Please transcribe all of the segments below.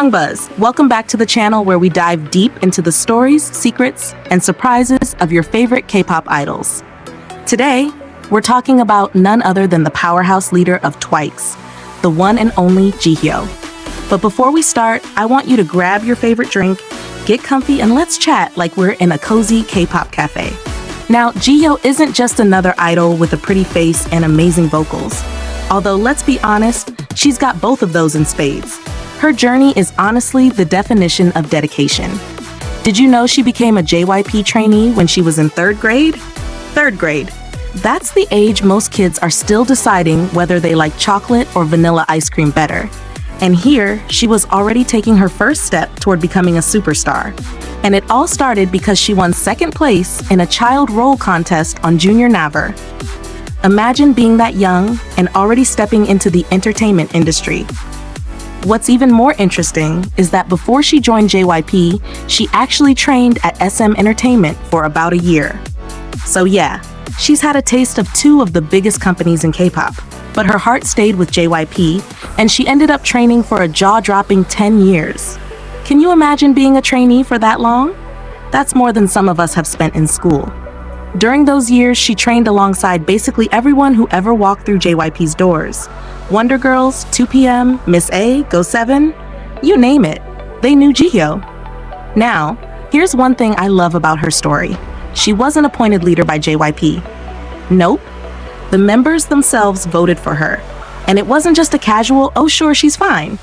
I'm Buzz. Welcome back to the channel where we dive deep into the stories, secrets, and surprises of your favorite K-pop idols. Today, we're talking about none other than the powerhouse leader of TWICE, the one and only Jihyo. But before we start, I want you to grab your favorite drink, get comfy, and let's chat like we're in a cozy K-pop cafe. Now, Jihyo isn't just another idol with a pretty face and amazing vocals. Although, let's be honest, she's got both of those in spades. Her journey is honestly the definition of dedication. Did you know she became a JYP trainee when she was in third grade? Third grade. That's the age most kids are still deciding whether they like chocolate or vanilla ice cream better. And here, she was already taking her first step toward becoming a superstar. And it all started because she won second place in a child role contest on Junior Naver. Imagine being that young and already stepping into the entertainment industry. What's even more interesting is that before she joined JYP, she actually trained at SM Entertainment for about a year. So yeah, she's had a taste of two of the biggest companies in K-pop, but her heart stayed with JYP, and she ended up training for a jaw-dropping 10 years. Can you imagine being a trainee for that long? That's more than some of us have spent in school. During those years, she trained alongside basically everyone who ever walked through JYP's doors. Wonder Girls, 2PM, Miss A, GO7, you name it, they knew Jihyo. Now, here's one thing I love about her story. She wasn't appointed leader by JYP. Nope. The members themselves voted for her. And it wasn't just a casual, oh sure, she's fine.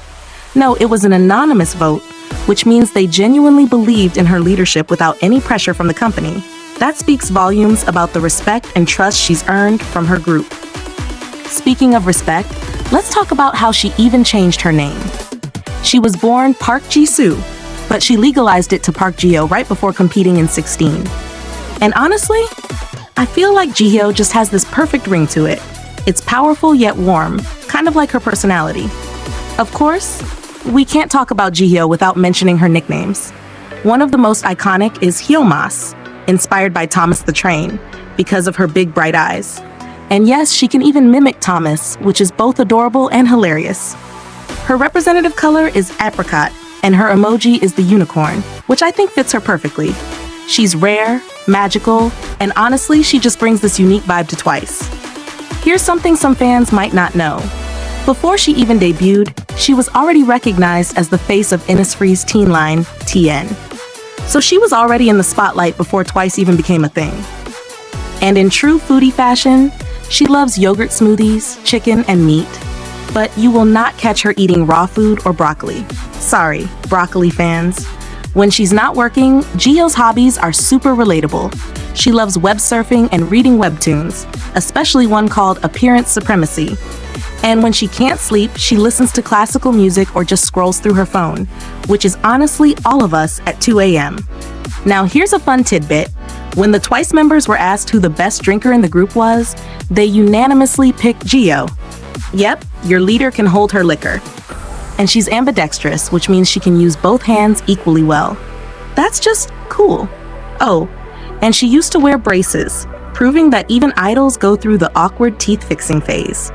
No, it was an anonymous vote, which means they genuinely believed in her leadership without any pressure from the company. That speaks volumes about the respect and trust she's earned from her group. Speaking of respect, let's talk about how she even changed her name. She was born Park Ji-soo, but she legalized it to Park Jihyo right before competing in 16. And honestly, I feel like Jihyo just has this perfect ring to it. It's powerful yet warm, kind of like her personality. Of course, we can't talk about Jihyo without mentioning her nicknames. One of the most iconic is Hyomas, inspired by Thomas the Train, because of her big bright eyes. And yes, she can even mimic Thomas, which is both adorable and hilarious. Her representative color is apricot, and her emoji is the unicorn, which I think fits her perfectly. She's rare, magical, and honestly, she just brings this unique vibe to TWICE. Here's something some fans might not know. Before she even debuted, she was already recognized as the face of Innisfree's teen line, TN. So she was already in the spotlight before TWICE even became a thing. And in true foodie fashion, she loves yogurt smoothies, chicken, and meat, but you will not catch her eating raw food or broccoli. Sorry, broccoli fans. When she's not working, Jihyo's hobbies are super relatable. She loves web surfing and reading webtoons, especially one called Appearance Supremacy. And when she can't sleep, she listens to classical music or just scrolls through her phone, which is honestly all of us at 2 a.m. Now here's a fun tidbit. When the TWICE members were asked who the best drinker in the group was, they unanimously picked Jihyo. Yep, your leader can hold her liquor. And she's ambidextrous, which means she can use both hands equally well. That's just cool. Oh, and she used to wear braces, proving that even idols go through the awkward teeth-fixing phase.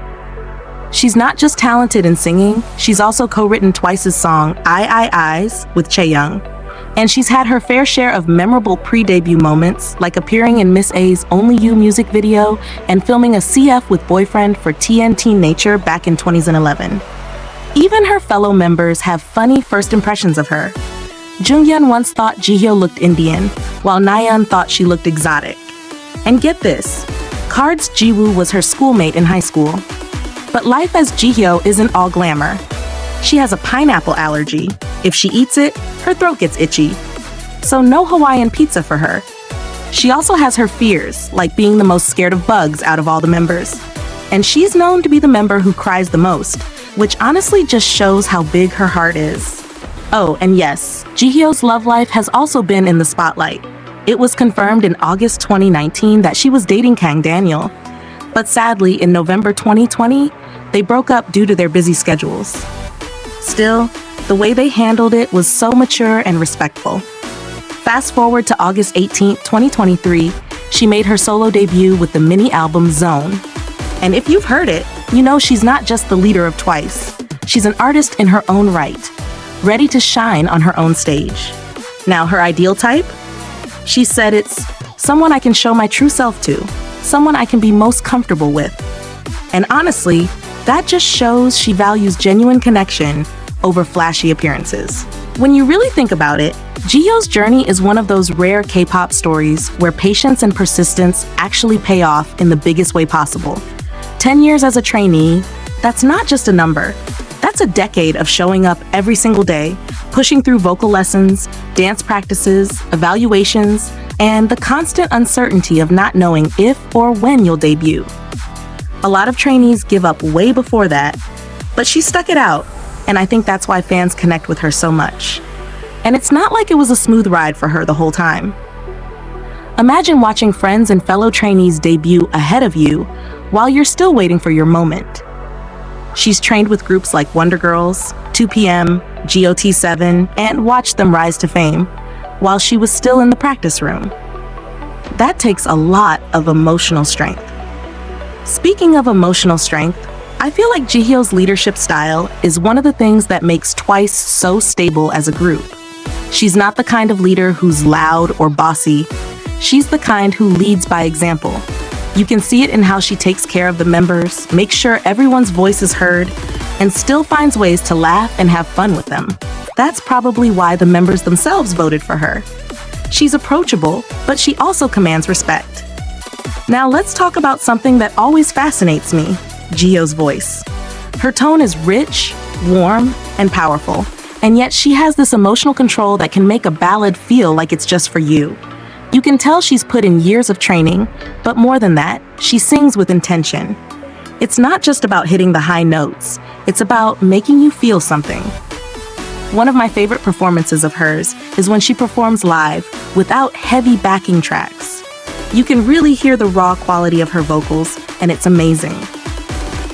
She's not just talented in singing, she's also co-written TWICE's song Eyes with Chaeyoung. And she's had her fair share of memorable pre-debut moments, like appearing in Miss A's Only You music video and filming a CF with boyfriend for TNT Nature back in 2011. Even her fellow members have funny first impressions of her. Junghyun once thought Jihyo looked Indian, while Nayeon thought she looked exotic. And get this, Card's Jiwoo was her schoolmate in high school. But life as Jihyo isn't all glamour. She has a pineapple allergy. If she eats it, her throat gets itchy. So no Hawaiian pizza for her. She also has her fears, like being the most scared of bugs out of all the members. And she's known to be the member who cries the most, which honestly just shows how big her heart is. Oh, and yes, Jihyo's love life has also been in the spotlight. It was confirmed in August 2019 that she was dating Kang Daniel. But sadly, in November 2020, they broke up due to their busy schedules. Still, the way they handled it was so mature and respectful. Fast forward to August 18, 2023, she made her solo debut with the mini album Zone. And if you've heard it, you know she's not just the leader of Twice. She's an artist in her own right, ready to shine on her own stage. Now, her ideal type? She said it's someone I can show my true self to, someone I can be most comfortable with. And honestly, that just shows she values genuine connection over flashy appearances. When you really think about it, Jihyo's journey is one of those rare K-pop stories where patience and persistence actually pay off in the biggest way possible. 10 years as a trainee, that's not just a number. That's a decade of showing up every single day, pushing through vocal lessons, dance practices, evaluations, and the constant uncertainty of not knowing if or when you'll debut. A lot of trainees give up way before that, but she stuck it out, and I think that's why fans connect with her so much. And it's not like it was a smooth ride for her the whole time. Imagine watching friends and fellow trainees debut ahead of you while you're still waiting for your moment. She's trained with groups like Wonder Girls, 2PM, GOT7, and watched them rise to fame while she was still in the practice room. That takes a lot of emotional strength. Speaking of emotional strength, I feel like Jihyo's leadership style is one of the things that makes Twice so stable as a group. She's not the kind of leader who's loud or bossy. She's the kind who leads by example. You can see it in how she takes care of the members, makes sure everyone's voice is heard, and still finds ways to laugh and have fun with them. That's probably why the members themselves voted for her. She's approachable, but she also commands respect. Now let's talk about something that always fascinates me, Jihyo's voice. Her tone is rich, warm, and powerful, and yet she has this emotional control that can make a ballad feel like it's just for you. You can tell she's put in years of training, but more than that, she sings with intention. It's not just about hitting the high notes, it's about making you feel something. One of my favorite performances of hers is when she performs live without heavy backing tracks. You can really hear the raw quality of her vocals, and it's amazing.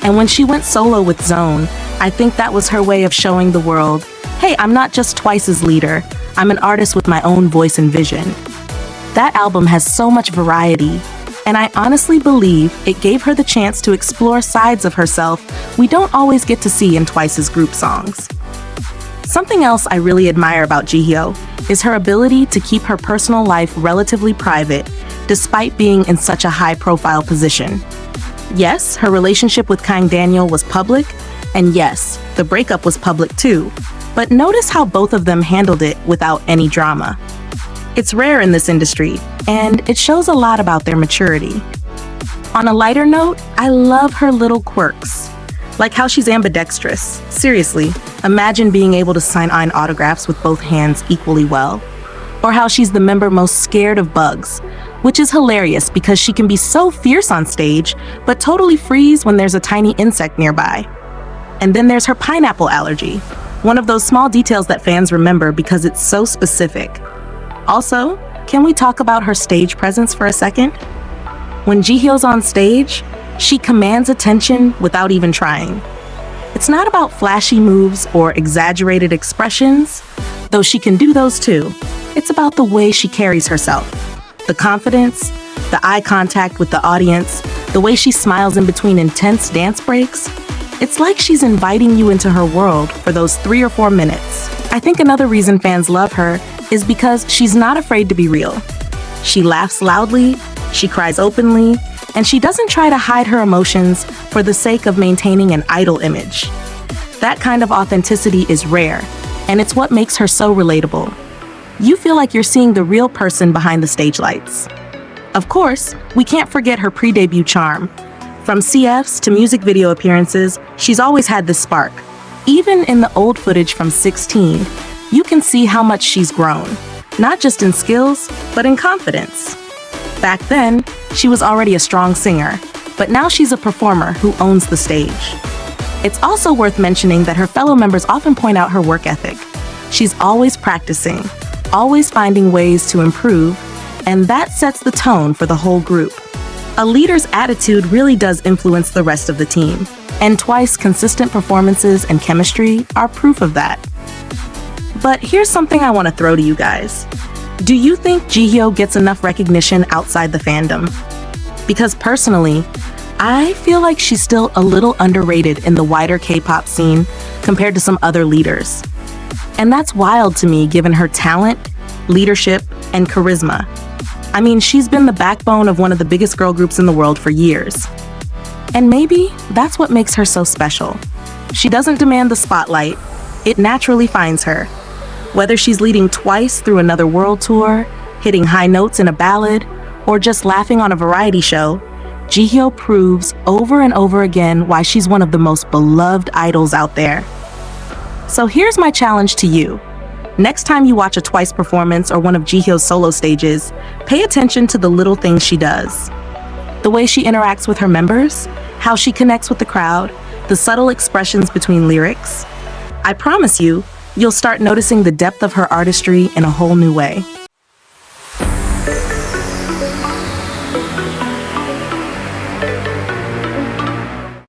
And when she went solo with Zone, I think that was her way of showing the world, hey, I'm not just Twice's leader, I'm an artist with my own voice and vision. That album has so much variety, and I honestly believe it gave her the chance to explore sides of herself we don't always get to see in Twice's group songs. Something else I really admire about Jihyo is her ability to keep her personal life relatively private despite being in such a high-profile position. Yes, her relationship with Kang Daniel was public, and yes, the breakup was public too, but notice how both of them handled it without any drama. It's rare in this industry, and it shows a lot about their maturity. On a lighter note, I love her little quirks. Like how she's ambidextrous. Seriously, imagine being able to sign autographs with both hands equally well. Or how she's the member most scared of bugs, which is hilarious because she can be so fierce on stage, but totally freeze when there's a tiny insect nearby. And then there's her pineapple allergy, one of those small details that fans remember because it's so specific. Also, can we talk about her stage presence for a second? When Jihyo's on stage, she commands attention without even trying. It's not about flashy moves or exaggerated expressions, though she can do those too. It's about the way she carries herself. The confidence, the eye contact with the audience, the way she smiles in between intense dance breaks. It's like she's inviting you into her world for those 3 or 4 minutes. I think another reason fans love her is because she's not afraid to be real. She laughs loudly, she cries openly, and she doesn't try to hide her emotions for the sake of maintaining an idol image. That kind of authenticity is rare, and it's what makes her so relatable. You feel like you're seeing the real person behind the stage lights. Of course, we can't forget her pre-debut charm. From CFs to music video appearances, she's always had this spark. Even in the old footage from 16, you can see how much she's grown, not just in skills, but in confidence. Back then, she was already a strong singer, but now she's a performer who owns the stage. It's also worth mentioning that her fellow members often point out her work ethic. She's always practicing, always finding ways to improve, and that sets the tone for the whole group. A leader's attitude really does influence the rest of the team, and Twice's consistent performances and chemistry are proof of that. But here's something I want to throw to you guys. Do you think Jihyo gets enough recognition outside the fandom? Because personally, I feel like she's still a little underrated in the wider K-pop scene compared to some other leaders. And that's wild to me given her talent, leadership, and charisma. I mean, she's been the backbone of one of the biggest girl groups in the world for years. And maybe that's what makes her so special. She doesn't demand the spotlight, it naturally finds her. Whether she's leading twice through another world tour, hitting high notes in a ballad, or just laughing on a variety show, Jihyo proves over and over again why she's one of the most beloved idols out there. So here's my challenge to you. Next time you watch a Twice performance or one of Jihyo's solo stages, pay attention to the little things she does. The way she interacts with her members, how she connects with the crowd, the subtle expressions between lyrics. I promise you, you'll start noticing the depth of her artistry in a whole new way.